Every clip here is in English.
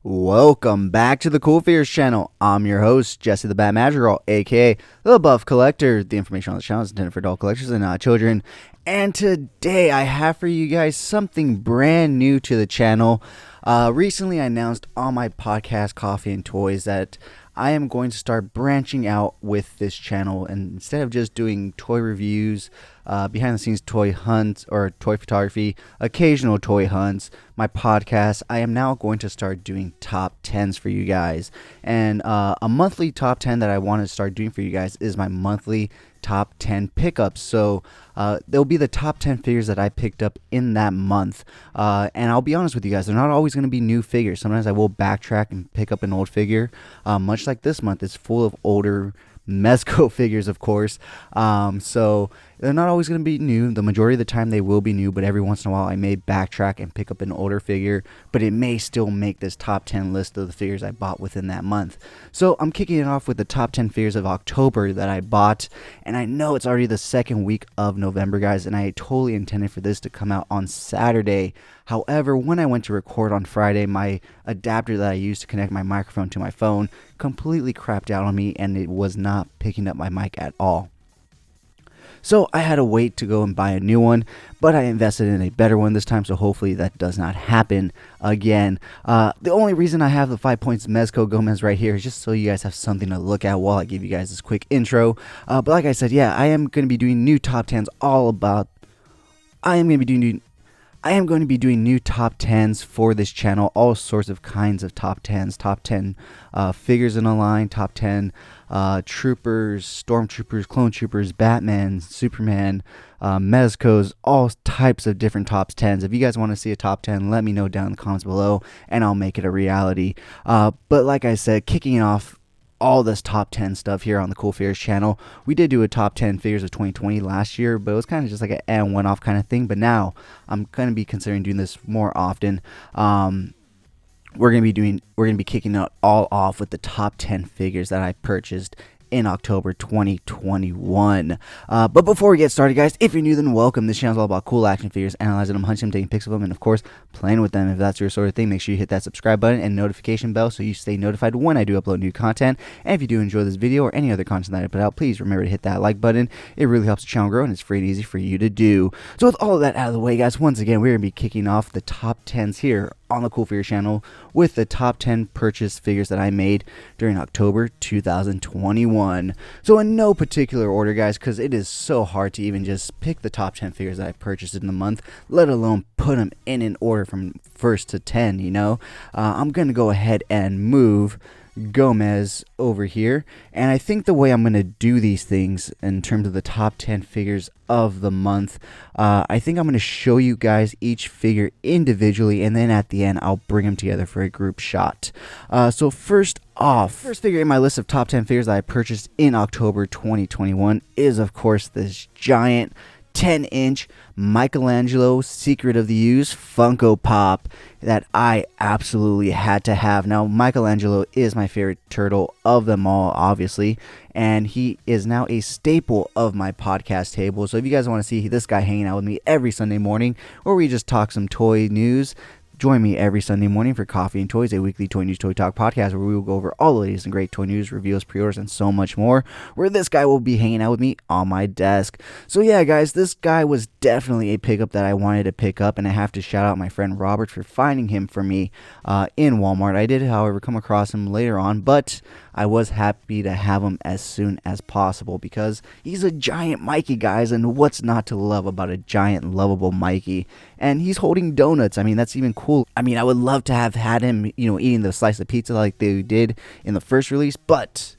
Welcome back to the CoolFigurez channel. I'm your host, Jesse the Bat Madrigal, aka the Buff Collector. The information on the channel is intended for adult collectors and not children. And today I have for you guys something brand new to the channel. Recently I announced on my podcast, Coffee and Toys, that I am going to start branching out with this channel, and instead of just doing toy reviews, behind the scenes toy hunts or toy photography, occasional toy hunts, my podcast, I am now going to start doing top 10s for you guys. And a monthly top 10 that I want to start doing for you guys is my monthly top 10 pickups. So they'll be the top 10 figures that I picked up in that month. And I'll be honest with you guys, they're not always going to be new figures. Sometimes I will backtrack and pick up an old figure, much like this month. It's full of older Mezco figures, of course. So they're not always going to be new. The majority of the time they will be new, but every once in a while I may backtrack and pick up an older figure, but it may still make this top 10 list of the figures I bought within that month. So I'm kicking it off with the top 10 figures of October that I bought, and I know it's already the second week of November, guys, and I totally intended for this to come out on Saturday. However, when I went to record on Friday, my adapter that I used to connect my microphone to my phone completely crapped out on me, and it was not picking up my mic at all. So I had to wait to go and buy a new one, but I invested in a better one this time, so hopefully that does not happen again. The only reason I have the 5 points Mezco Gomez right here is just so you guys have something to look at while I give you guys this quick intro. But like I said, yeah, I am going to be doing new top 10s I am going to be doing new top 10s for this channel, all sorts of kinds of top 10s, top 10 figures in a line, top 10 troopers, stormtroopers, clone troopers, Batman, Superman, Mezcos, all types of different top 10s. If you guys want to see a top 10, let me know down in the comments below and I'll make it a reality. But like I said, kicking off all this top 10 stuff here on the CoolFigurez channel. We did do a top 10 figures of 2020 last year, but it was kind of just like a one-off kind of thing. But now I'm going to be considering doing this more often. We're going to be kicking it all off with the top 10 figures that I purchased in October 2021. But before we get started, guys, if you're new, then welcome. This channel is all about cool action figures, analyzing them, hunting them, taking pics of them, and of course playing with them. If that's your sort of thing, make sure you hit that subscribe button and notification bell so you stay notified when I do upload new content. And if you do enjoy this video or any other content that I put out, please remember to hit that like button. It really helps the channel grow and it's free and easy for you to do. So with all of that out of the way, guys, once again we're going to be kicking off the top 10s here on the CoolFigurez channel with the top 10 purchase figures that I made during October 2021. So in no particular order, guys, because it is so hard to even just pick the top 10 figures that I purchased in the month, let alone put them in an order from first to 10, you know. I'm going to go ahead and move Gomez over here, and I think the way I'm going to do these things in terms of the top 10 figures of the month, I think I'm going to show you guys each figure individually, and then at the end I'll bring them together for a group shot. So first figure in my list of top 10 figures that I purchased in October 2021 is of course this giant 10-inch Michelangelo Secret of the Use Funko Pop that I absolutely had to have. Now, Michelangelo is my favorite turtle of them all, obviously, and he is now a staple of my podcast table. So if you guys want to see this guy hanging out with me every Sunday morning, or we just talk some toy news, join me every Sunday morning for Coffee and Toys, a weekly toy news, toy talk podcast where we will go over all the latest and great toy news, reviews, pre-orders, and so much more, where this guy will be hanging out with me on my desk. So yeah, guys, this guy was definitely a pickup that I wanted to pick up, and I have to shout out my friend Robert for finding him for me in Walmart. I did, however, come across him later on, but I was happy to have him as soon as possible because he's a giant Mikey, guys, and what's not to love about a giant lovable Mikey? And he's holding donuts. I mean, that's even cool. I mean, I would love to have had him, you know, eating the slice of pizza like they did in the first release, but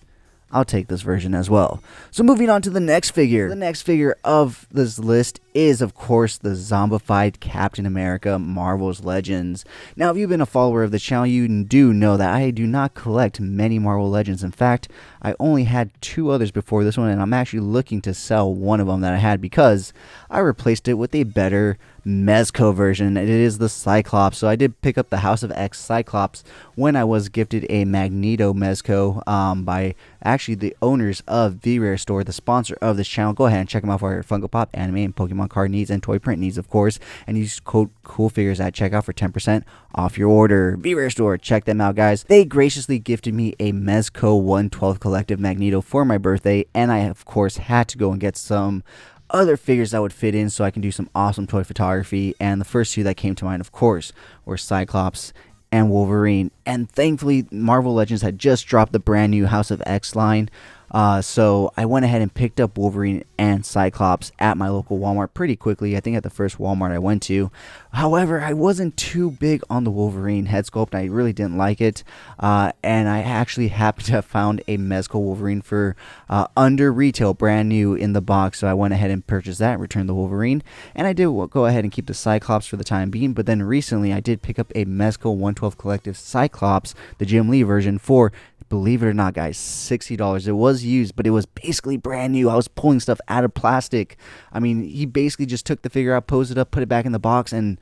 I'll take this version as well. So moving on to the next figure. The next figure of this list is, of course, the zombified Captain America Marvel's Legends. Now, if you've been a follower of the channel, you do know that I do not collect many Marvel Legends. In fact, I only had 2 others before this one, and I'm actually looking to sell one of them that I had because I replaced it with a better Mezco version. It is the Cyclops. So I did pick up the House of X Cyclops when I was gifted a Magneto Mezco by actually the owners of Figurez Store, the sponsor of this channel. Go ahead and check them out for your Funko Pop, anime, and Pokemon card needs and toy print needs, of course. And use code CoolFigurez at checkout for 10% off your order. Figurez Store, check them out, guys. They graciously gifted me a Mezco 1/12 Collective Magneto for my birthday, and I, of course, had to go and get some other figures that would fit in so I can do some awesome toy photography. And the first two that came to mind, of course, were Cyclops and Wolverine. And thankfully, Marvel Legends had just dropped the brand new House of X line. So I went ahead and picked up Wolverine and Cyclops at my local Walmart pretty quickly. I think at the first Walmart I went to. However, I wasn't too big on the Wolverine head sculpt. I really didn't like it. And I actually happened to have found a Mezco Wolverine for under retail, brand new in the box. So I went ahead and purchased that, returned the Wolverine. And I did go ahead and keep the Cyclops for the time being. But then recently I did pick up a Mezco 1/12 Collective Cyclops, the Jim Lee version, for, believe it or not, guys, $60. It was used, but it was basically brand new. I was pulling stuff out of plastic. I mean, he basically just took the figure out, posed it up, put it back in the box, and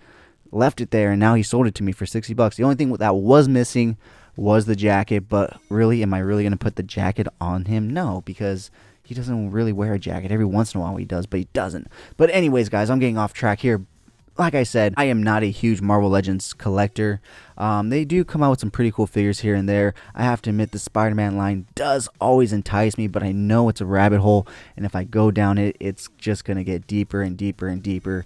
left it there. And now he sold it to me for $60. The only thing that was missing was the jacket. But really, am I really going to put the jacket on him? No, because he doesn't really wear a jacket. Every once in a while he does, but he doesn't. But anyways, guys, I'm getting off track here. Like I said, I am not a huge Marvel Legends collector. They do come out with some pretty cool figures here and there. I have to admit, the Spider-Man line does always entice me, but I know it's a rabbit hole, and if I go down it, it's just going to get deeper and deeper and deeper.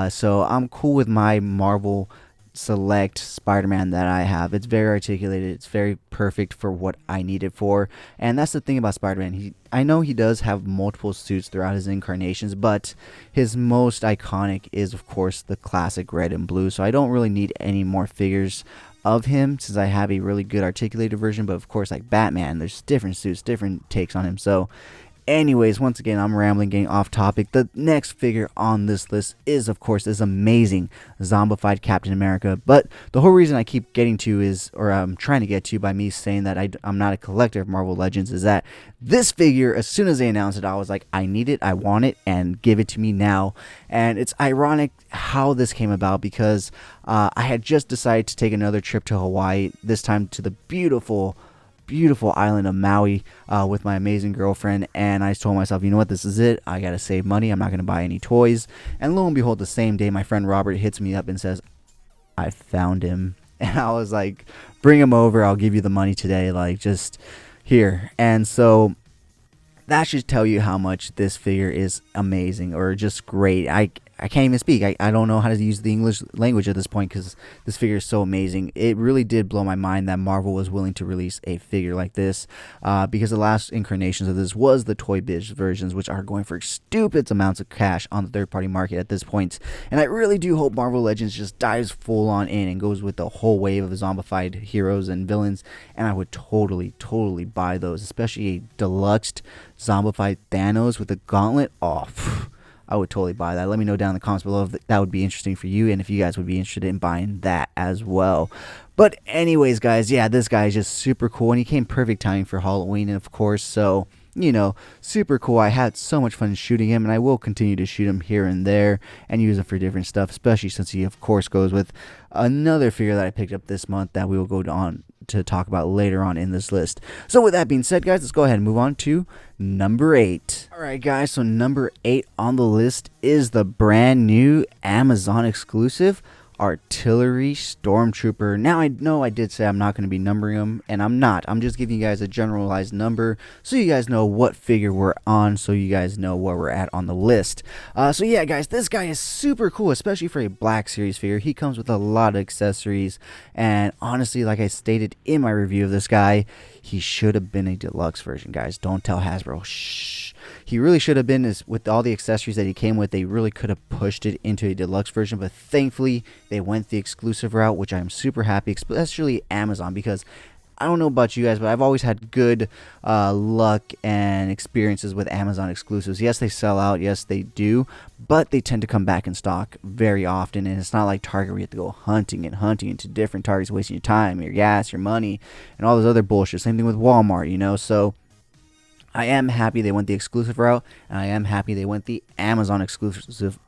So I'm cool with my Marvel Select Spider-Man that I have. It's very articulated. It's very perfect for what I need it for. And that's the thing about Spider-Man. I know he does have multiple suits throughout his incarnations, but his most iconic is, of course, the classic red and blue. So I don't really need any more figures of him since I have a really good articulated version. But of course, like Batman, there's different suits, different takes on him. So anyways, once again, I'm rambling, getting off topic. The next figure on this list is, of course, this amazing zombified Captain America. But the whole reason I keep getting to is, or I'm trying to get to by me saying that I'm not a collector of Marvel Legends, is that this figure, as soon as they announced it, I was like, I need it, I want it, and give it to me now. And it's ironic how this came about, because I had just decided to take another trip to Hawaii, this time to the beautiful island of Maui with my amazing girlfriend. And I told myself, you know what, this is it. I gotta save money. I'm not gonna buy any toys. And lo and behold, the same day, my friend Robert hits me up and says, I found him. And I was like, bring him over, I'll give you the money today, like, just here. And so that should tell you how much this figure is amazing, or just great. I can't even speak. I don't know how to use the English language at this point, because this figure is so amazing. It really did blow my mind that Marvel was willing to release a figure like this, because the last incarnations of this was the Toy Biz versions, which are going for stupid amounts of cash on the third-party market at this point. And I really do hope Marvel Legends just dives full on in and goes with the whole wave of zombified heroes and villains, and I would totally buy those, especially a deluxe zombified Thanos with a gauntlet. Oh, I would totally buy that. Let me know down in the comments below if that would be interesting for you, and if you guys would be interested in buying that as well. But anyways, guys, yeah, this guy is just super cool, and he came perfect timing for Halloween, and of course, so, you know, super cool. I had so much fun shooting him, and I will continue to shoot him here and there and use him for different stuff, especially since he, of course, goes with another figure that I picked up this month that we will go on to talk about later on in this list. So with that being said, guys, let's go ahead and move on to number 8. Alright, guys, so number 8 on the list is the brand new Amazon exclusive Artillery Stormtrooper. Now, I know I did say I'm not going to be numbering them, and I'm not. I'm just giving you guys a generalized number so you guys know what figure we're on, so you guys know where we're at on the list. So yeah, guys, this guy is super cool, especially for a Black Series figure. He comes with a lot of accessories, and honestly, like I stated in my review of this guy, he should have been a deluxe version, guys. Don't tell Hasbro. Shh. He really should have been, with all the accessories that he came with. They really could have pushed it into a deluxe version, but thankfully they went the exclusive route, which I'm super happy, especially Amazon, because I don't know about you guys, but I've always had good luck and experiences with Amazon exclusives. Yes, they sell out. Yes, they do. But they tend to come back in stock very often. And it's not like Target where you have to go hunting into different Targets, wasting your time, your gas, your money, and all this other bullshit. Same thing with Walmart, you know. So I am happy they went the exclusive route. And I am happy they went the Amazon exclusive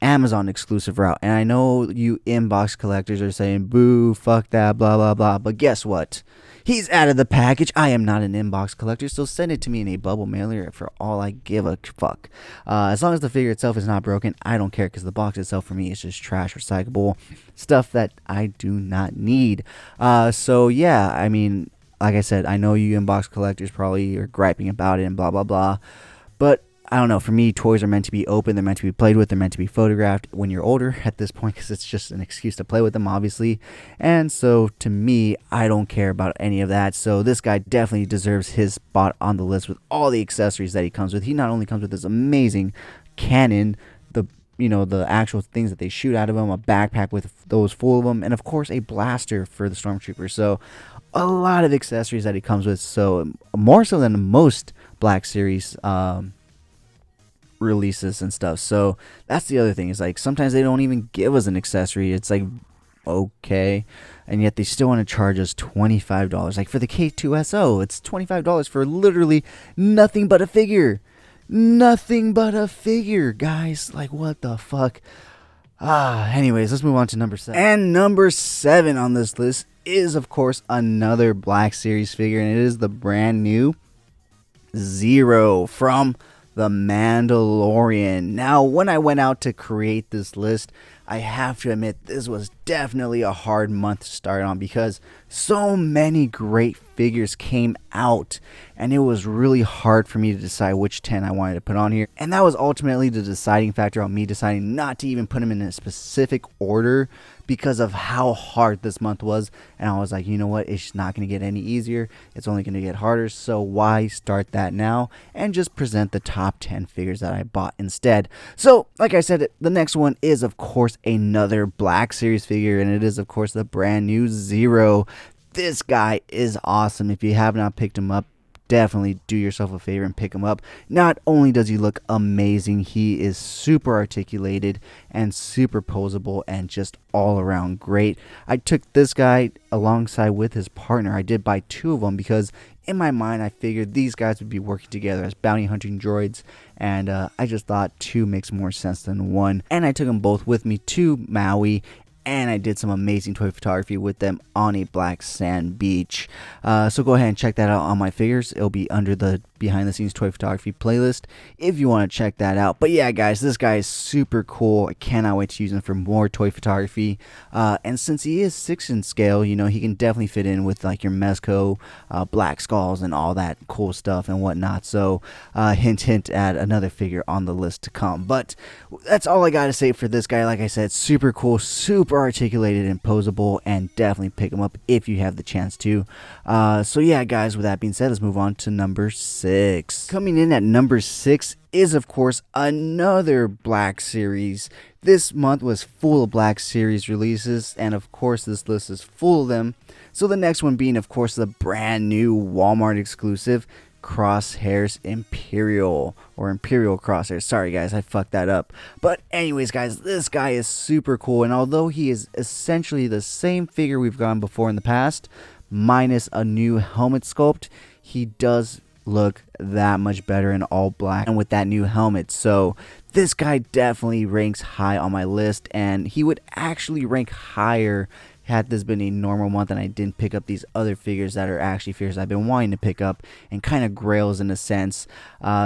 Amazon exclusive route. And I know you inbox collectors are saying, boo, fuck that, blah, blah, blah. But guess what? He's out of the package. I am not an inbox collector, so send it to me in a bubble mailer for all I give a fuck. As long as the figure itself is not broken, I don't care, because the box itself for me is just trash, recyclable stuff that I do not need. So yeah, I mean, like I said, I know you inbox collectors probably are griping about it and blah, blah, blah. But I don't know. For me, toys are meant to be open. They're meant to be played with. They're meant to be photographed when you're older at this point, because it's just an excuse to play with them, obviously. And so, to me, I don't care about any of that. So this guy definitely deserves his spot on the list with all the accessories that he comes with. He not only comes with this amazing cannon, the actual things that they shoot out of him, a backpack with those full of them, and of course a blaster for the stormtrooper. So a lot of accessories that he comes with. So more so than most Black Series releases and stuff. So that's the other thing, is like sometimes they don't even give us an accessory. It's like, okay, and yet they still want to charge us $25. Like for the K2SO, it's $25 for literally nothing but a figure. Nothing but a figure, guys. Like, what the fuck? Anyways, let's move on to number 7. And number 7 on this list is, of course, another Black Series figure, and it is the brand new Zero from The Mandalorian. Now, when I went out to create this list, I have to admit this was definitely a hard month to start on, because so many great figures came out, and it was really hard for me to decide which 10 I wanted to put on here. And that was ultimately the deciding factor on me deciding not to even put them in a specific order, because of how hard this month was. And I was like, you know what, it's not going to get any easier, it's only going to get harder, so why start that now and just present the top 10 figures that I bought instead. So like I said, the next one is of course another Black Series figure, and it is of course the brand new Zero. This guy is awesome. If you have not picked him up, definitely do yourself a favor and pick him up. Not only does he look amazing, he is super articulated and super posable and just all around great. I took this guy alongside with his partner. I did buy 2 of them because in my mind I figured these guys would be working together as bounty hunting droids, and I just thought 2 makes more sense than 1. And I took them both with me to Maui, and I did some amazing toy photography with them on a black sand beach. So go ahead and check that out on my figures. It'll be under the behind the scenes toy photography playlist if you want to check that out. But yeah, guys, this guy is super cool. I cannot wait to use him for more toy photography. And since he is 6 in scale, you know, he can definitely fit in with like your Mezco, black skulls and all that cool stuff and whatnot. So hint hint at another figure on the list to come. But that's all I gotta say for this guy. Like I said, super cool, super articulated and posable, and definitely pick him up if you have the chance to. So yeah, guys, with that being said, let's move on to number 6. Coming in at number 6 is of course another Black Series. This month was full of Black Series releases, and of course this list is full of them. So the next one being of course the brand new Walmart exclusive Crosshairs Imperial, or Imperial Crosshairs. Sorry guys, I fucked that up. But anyways, guys, this guy is super cool, and although he is essentially the same figure we've gone before in the past, minus a new helmet sculpt, he does look that much better in all black and with that new helmet. So this guy definitely ranks high on my list, and he would actually rank higher had this been a normal month and I didn't pick up these other figures that are actually figures I've been wanting to pick up and kind of grails in a sense.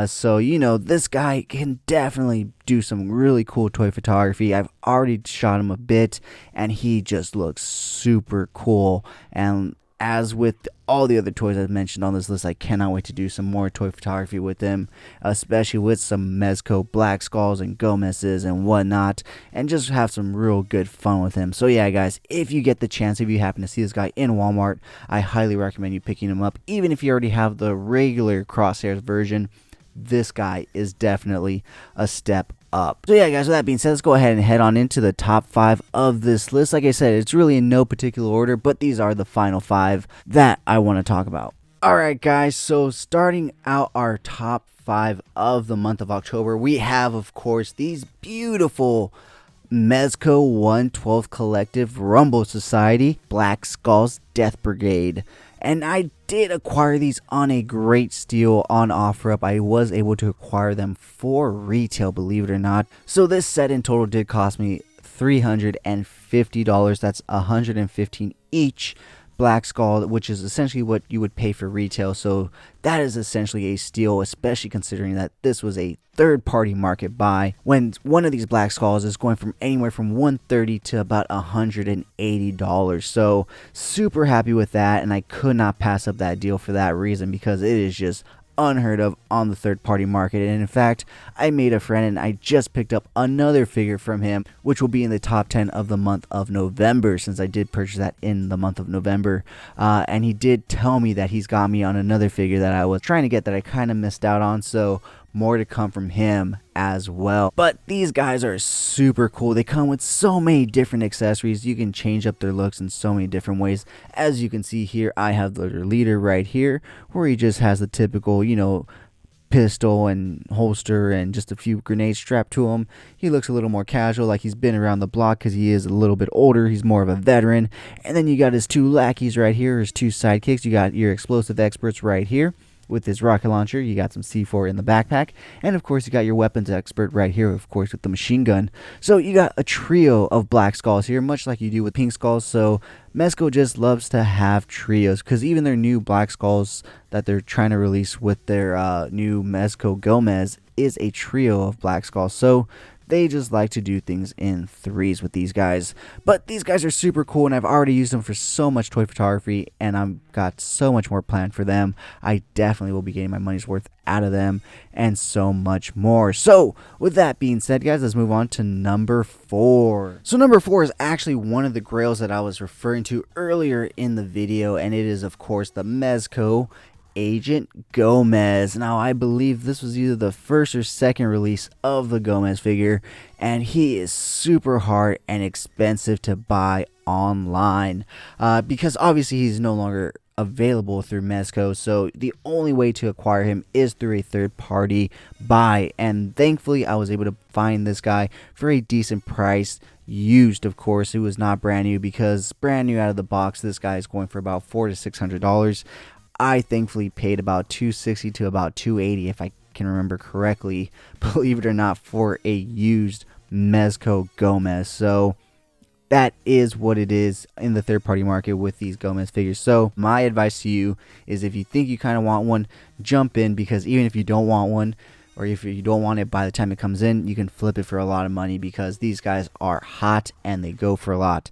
So you know, this guy can definitely do some really cool toy photography. I've already shot him a bit and he just looks super cool. And as with all the other toys I've mentioned on this list, I cannot wait to do some more toy photography with them, especially with some Mezco Black Skulls and Gomez's and whatnot, and just have some real good fun with him. So yeah, guys, if you get the chance, if you happen to see this guy in Walmart, I highly recommend you picking him up. Even if you already have the regular Crosshairs version, this guy is definitely a step up. So yeah, guys, with that being said, let's go ahead and head on into the top 5 of this list. Like I said, it's really in no particular order, but these are the final 5 that I want to talk about. Alright guys, so starting out our top 5 of the month of October, we have of course these beautiful Mezco 1/12 Collective Rumble Society Black Skulls Death Brigade. And I did acquire these on a great steal on OfferUp. I was able to acquire them for retail, believe it or not. So this set in total did cost me $350. That's $115 each. Black Skull, which is essentially what you would pay for retail. So that is essentially a steal, especially considering that this was a third-party market buy, when one of these Black Skulls is going from anywhere from $130 to about $180. So super happy with that, and I could not pass up that deal for that reason, because it is just unheard of on the third-party market. And in fact, I made a friend and I just picked up another figure from him, which will be in the top 10 of the month of November, since I did purchase that in the month of November. And he did tell me that he's got me on another figure that I was trying to get that I kind of missed out on, so more to come from him as well. But these guys are super cool. They come with so many different accessories. You can change up their looks in so many different ways. As you can see here, I have the leader right here, where he just has the typical, you know, pistol and holster and just a few grenades strapped to him. He looks a little more casual, like he's been around the block, because he is a little bit older. He's more of a veteran. And then you got his two lackeys right here, his two sidekicks. You got your explosive experts right here with his rocket launcher. You got some C4 in the backpack, and of course you got your weapons expert right here, of course, with the machine gun. So you got a trio of Black Skulls here, much like you do with Pink Skulls. So Mezco just loves to have trios, because even their new Black Skulls that they're trying to release with their new Mezco Gomez is a trio of Black Skulls. So they just like to do things in threes with these guys. But these guys are super cool, and I've already used them for so much toy photography, and I've got so much more planned for them. I definitely will be getting my money's worth out of them, and so much more. So with that being said, guys, let's move on to number 4. So number 4 is actually one of the grails that I was referring to earlier in the video, and it is of course the Mezco Agent Gomez. Now, I believe this was either the first or second release of the Gomez figure, and he is super hard and expensive to buy online, because obviously he's no longer available through Mezco. So the only way to acquire him is through a third-party buy, and thankfully I was able to find this guy for a decent price. Used, of course. It was not brand new, because brand new out of the box this guy is going for about $400 to $600. I thankfully paid about $260 to about $280, if I can remember correctly, believe it or not, for a used Mezco Gomez. So that is what it is in the third-party market with these Gomez figures. So my advice to you is, if you think you kind of want one, jump in, because even if you don't want one, or if you don't want it by the time it comes in, you can flip it for a lot of money, because these guys are hot and they go for a lot.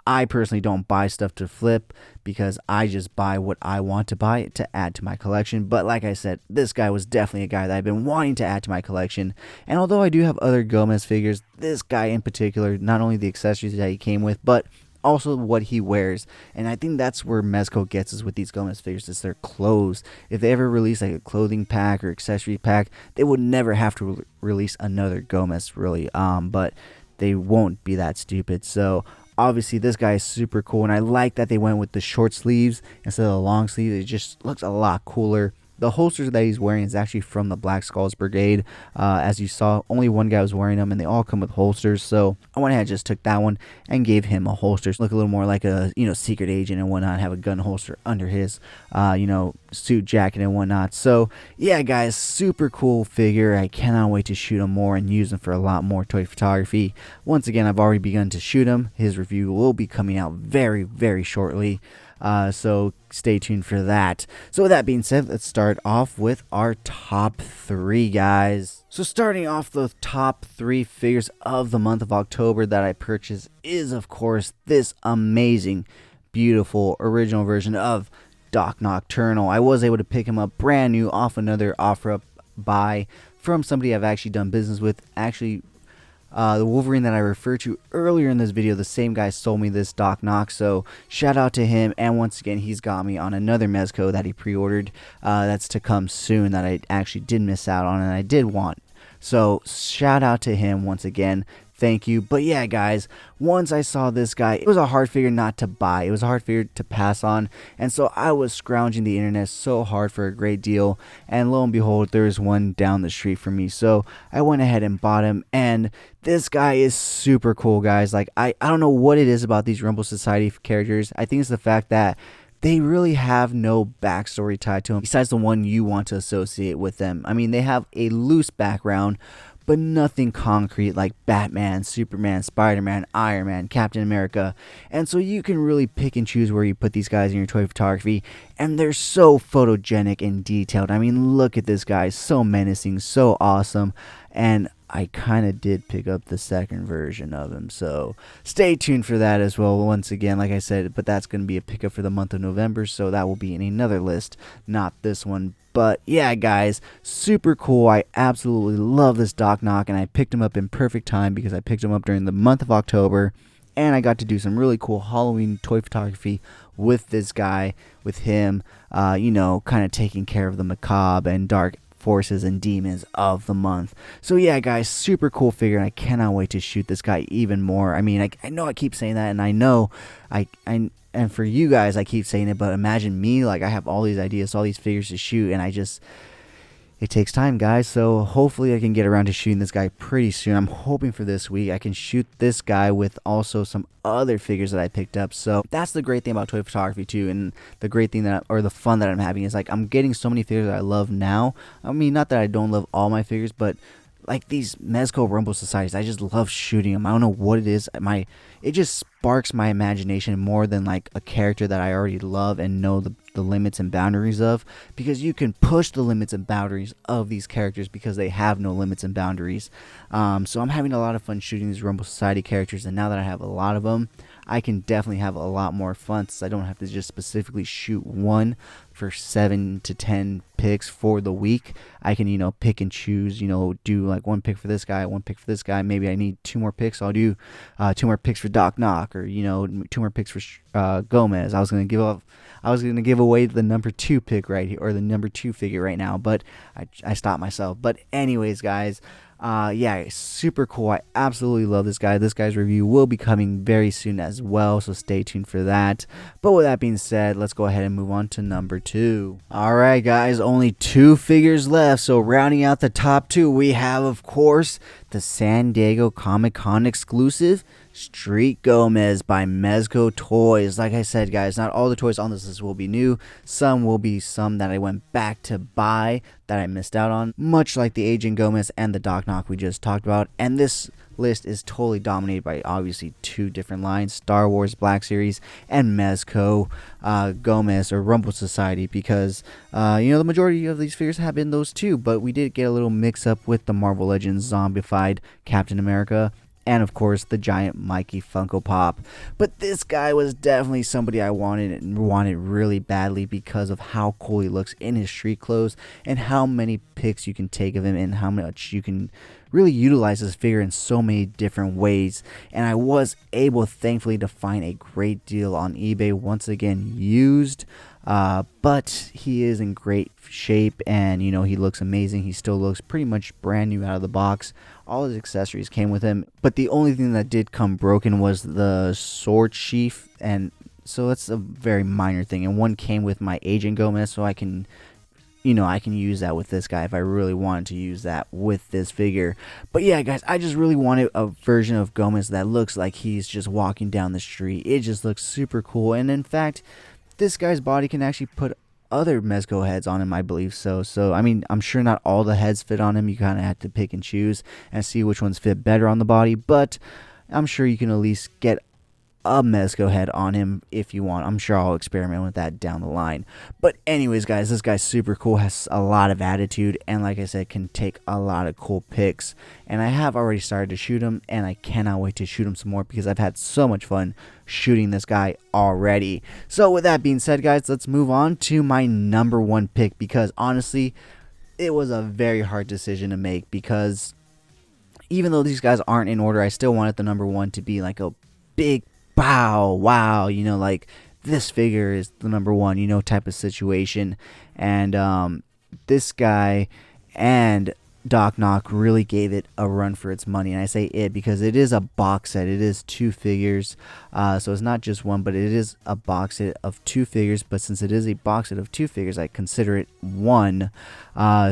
I personally don't buy stuff to flip, because I just buy what I want to buy to add to my collection. But like I said, this guy was definitely a guy that I've been wanting to add to my collection. And although I do have other Gomez figures, this guy in particular, not only the accessories that he came with, but also what he wears. And I think that's where Mezco gets us with these Gomez figures, is their clothes. If they ever release like a clothing pack or accessory pack, they would never have to release another Gomez, really. But they won't be that stupid. So obviously this guy is super cool, and I like that they went with the short sleeves instead of the long sleeves. It just looks a lot cooler. The holsters that he's wearing is actually from the Black Skulls Brigade. As you saw, only one guy was wearing them, and they all come with holsters. So I went ahead and just took that one and gave him a holster. Look a little more like a, you know, secret agent and whatnot. Have a gun holster under his, you know, suit jacket and whatnot. So yeah, guys, super cool figure. I cannot wait to shoot him more and use him for a lot more toy photography. Once again, I've already begun to shoot him. His review will be coming out very, very shortly. So stay tuned for that. So with that being said, let's start off with our top 3, guys. So starting off the top 3 figures of the month of October that I purchased is, of course, this amazing, beautiful original version of Doc Nocturnal. I was able to pick him up brand new off another OfferUp buy from somebody I've actually done business with. Actually, the Wolverine that I referred to earlier in this video, the same guy sold me this Doc Nock, so shout out to him. And once again, he's got me on another Mezco that he pre-ordered that's to come soon, that I actually did miss out on and I did want. So shout out to him once again. Thank you. But yeah, guys, once I saw this guy, it was a hard figure not to buy. It was a hard figure to pass on. And so I was scrounging the internet so hard for a great deal. And lo and behold, there's one down the street from me. So I went ahead and bought him. And this guy is super cool, guys. Like, I don't know what it is about these Rumble Society characters. I think it's the fact that they really have no backstory tied to them besides the one you want to associate with them. I mean, they have a loose background, but nothing concrete like Batman, Superman, Spider-Man, Iron Man, Captain America. And so you can really pick and choose where you put these guys in your toy photography, and they're so photogenic and detailed. I mean, look at this guy, so menacing, so awesome. And I kind of did pick up the second version of him, so stay tuned for that as well. Once again, like I said, but that's going to be a pickup for the month of November, so that will be in another list, not this one. But yeah, guys, super cool. I absolutely love this Doc Knock, and I picked him up in perfect time because I picked him up during the month of October, and I got to do some really cool Halloween toy photography with this guy, with him, you know, kind of taking care of the macabre and dark forces and demons of the month. So yeah, guys, super cool figure, and I cannot wait to shoot this guy even more. I mean, I know I keep saying that, and I know and for you guys I keep saying it, but imagine me, like I have all these ideas, all these figures to shoot, and it takes time, guys. So hopefully I can get around to shooting this guy pretty soon. I'm hoping for this week I can shoot this guy with also some other figures that I picked up. So that's the great thing about toy photography too, and the great thing or the fun that I'm having is like I'm getting so many figures that I love now. I mean, not that I don't love all my figures, but like these Mezco Rumble Societies, I just love shooting them. I don't know what it is. It just sparks my imagination more than like a character that I already love and know the limits and boundaries of, because you can push the limits and boundaries of these characters because they have no limits and boundaries. So I'm having a lot of fun shooting these Rumble Society characters, and now that I have a lot of them, I can definitely have a lot more fun since I don't have to just specifically shoot one for 7 to 10 picks for the week. I can, you know, pick and choose, you know, do like one pick for this guy, one pick for this guy. Maybe I need 2 more picks. I'll do 2 more picks for Doc Knock, or, you know, 2 more picks for Gomez. I was going to give away the number 2 pick right here, or the number 2 figure right now, but I stopped myself. But anyways, guys, yeah, super cool. I absolutely love this guy. This guy's review will be coming very soon as well, so stay tuned for that. But with that being said, let's go ahead and move on to number 2. Alright, guys, only 2 figures left. So rounding out the top 2, we have, of course, the San Diego Comic-Con exclusive Street Gomez by Mezco Toys. Like I said, guys, not all the toys on this list will be new. Some will be some that I went back to buy that I missed out on, much like the Agent Gomez and the Doc Knock we just talked about. And this list is totally dominated by obviously 2 different lines, Star Wars Black Series and Mezco Gomez or Rumble Society, because you know, the majority of these figures have been those 2, but we did get a little mix up with the Marvel Legends zombified Captain America, and of course the giant Mikey Funko Pop. But this guy was definitely somebody I wanted really badly because of how cool he looks in his street clothes, and how many pics you can take of him, and how much you can really utilize this figure in so many different ways. And I was able, thankfully, to find a great deal on eBay, once again used, but he is in great shape, and you know, he looks amazing. He still looks pretty much brand new out of the box. All his accessories came with him, but the only thing that did come broken was the sword sheath, and so that's a very minor thing. And one came with my Agent Gomez, so I can, you know, I can use that with this guy if I really wanted to use that with this figure. But yeah, guys, I just really wanted a version of Gomez that looks like he's just walking down the street. It just looks super cool, and in fact, this guy's body can actually put other Mezco heads on him, I believe so. So, I mean, I'm sure not all the heads fit on him. You kind of have to pick and choose and see which ones fit better on the body, but I'm sure you can at least get a Mezco head on him if you want. I'm sure I'll experiment with that down the line. But anyways, guys, this guy's super cool, has a lot of attitude, and like I said, can take a lot of cool pics. And I have already started to shoot him, and I cannot wait to shoot him some more because I've had so much fun shooting this guy already. So with that being said, guys, let's move on to my number 1 pick, because honestly, it was a very hard decision to make, because even though these guys aren't in order, I still wanted the number 1 to be like a big wow, you know, like this figure is the number 1, you know, type of situation. And this guy and Doc Knock really gave it a run for its money. And I say it because it is a box set. It is 2 figures, so it's not just 1, but it is a box set of 2 figures. But since it is a box set of 2 figures, I consider it 1.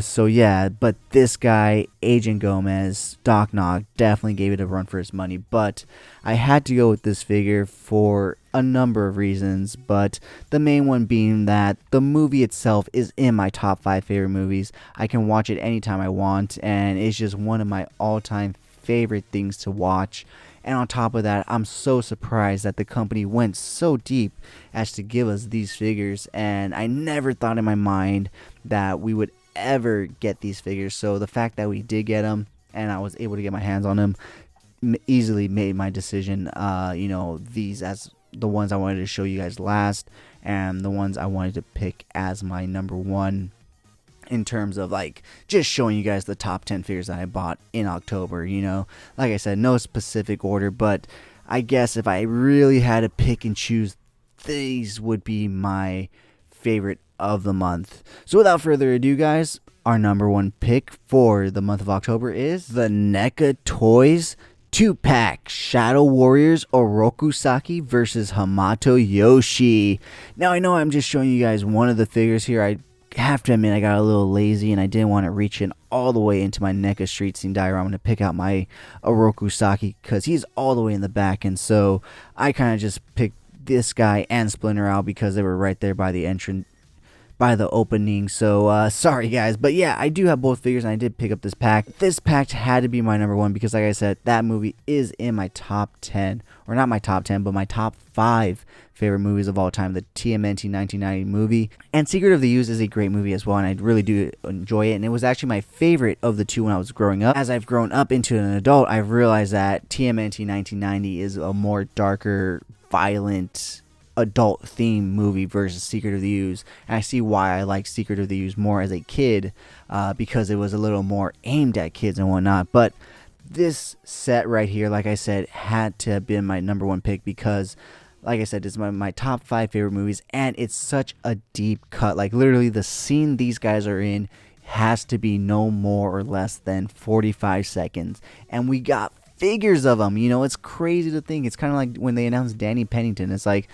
So yeah, but this guy, Agent Gomez, Doc Knock, definitely gave it a run for its money. But I had to go with this figure for a number of reasons, but the main one being that the movie itself is in my top 5 favorite movies. I can watch it anytime I want, and it's just one of my all-time favorite things to watch. And on top of that, I'm so surprised that the company went so deep as to give us these figures, and I never thought in my mind that we would ever get these figures. So the fact that we did get them and I was able to get my hands on them easily made my decision, these as the ones I wanted to show you guys last, and the ones I wanted to pick as my number one, in terms of like just showing you guys the top 10 figures that I bought in October. Like I said, no specific order, but I guess if I really had to pick and choose, these would be my favorite of the month. So without further ado, guys, our number one pick for the month of October is the NECA Toys 2-pack Shadow Warriors Orokusaki versus Hamato Yoshi. Now I know I'm just showing you guys one of the figures here. I have to admit I got a little lazy and I didn't want to reach in all the way into my NECA street scene diagram to pick out my Orokusaki because he's all the way in the back, and so I kind of just picked this guy and Splinter out because they were right there by the entrance, by the opening. So sorry guys, but yeah, I do have both figures and I did pick up this pack. This pack had to be my number one because like I said, that movie is in my top 10, or not my top 10, but my top 5 favorite movies of all time, the TMNT 1990 movie. And Secret of the Use is a great movie as well, and I really do enjoy it, and it was actually my favorite of the two when I was growing up. As I've grown up into an adult, I've realized that TMNT 1990 is a more darker, violent, adult theme movie versus Secret of the Use, and I see why I like Secret of the Use more as a kid, because it was a little more aimed at kids and whatnot. But this set right here, like I said, had to have been my number one pick because, like I said, it's my top 5 favorite movies, and it's such a deep cut. Like literally the scene these guys are in has to be no more or less than 45 seconds, and we got figures of them. It's crazy to think. It's kind of like when they announced Danny Pennington. It's like,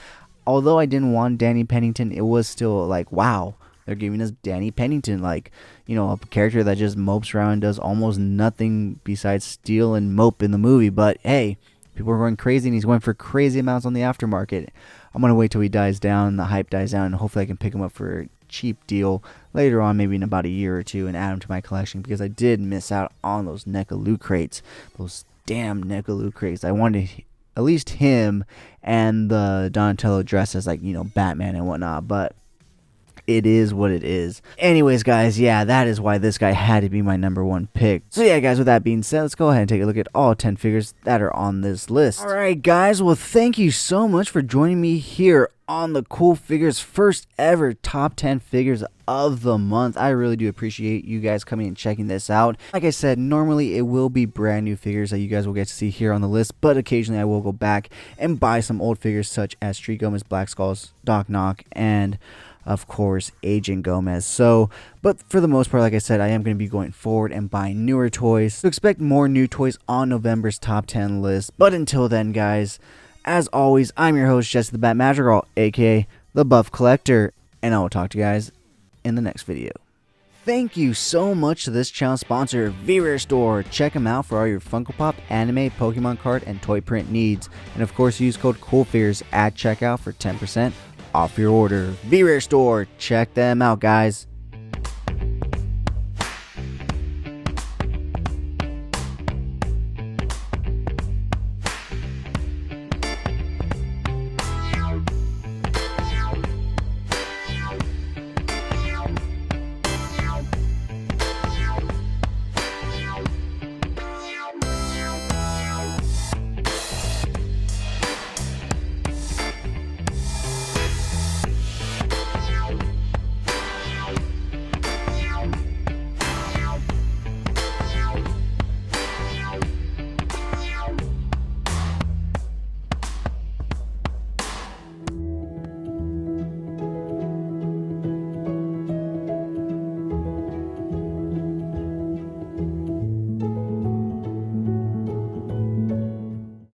although I didn't want Danny Pennington, it was still like, wow, they're giving us Danny Pennington, like, a character that just mopes around and does almost nothing besides steal and mope in the movie. But hey, people are going crazy and he's going for crazy amounts on the aftermarket. I'm going to wait till he dies down, the hype dies down, and hopefully I can pick him up for a cheap deal later on, maybe in about a year or two, and add him to my collection, because I did miss out on those NECA loot crates. Those damn NECA loot crates. I wanted at least him and the Donatello dress as, like, Batman and whatnot, but it is what it is. Anyways, guys, yeah, that is why this guy had to be my number one pick. So yeah, guys, with that being said, let's go ahead and take a look at all 10 figures that are on this list. Alright, guys, well, thank you so much for joining me here on the CoolFigurez first ever top 10 figures of the month. I really do appreciate you guys coming and checking this out. Like I said, normally it will be brand new figures that you guys will get to see here on the list, but occasionally I will go back and buy some old figures such as Street Gomez, Black Skulls, Doc Knock, and of course Agent Gomez. But for the most part, like I said, I am going to be going forward and buying newer toys. So expect more new toys on November's top 10 list. But until then, guys, as always, I'm your host, Jesse the Bat Madrigal, aka the Buff Collector, and I will talk to you guys in the next video. Thank you so much to this channel sponsor, Figurez Store. Check them out for all your Funko Pop, anime, Pokemon card, and toy print needs. And of course, use code CoolFigurez at checkout for 10% off your order. Figurez Store. Check them out, guys.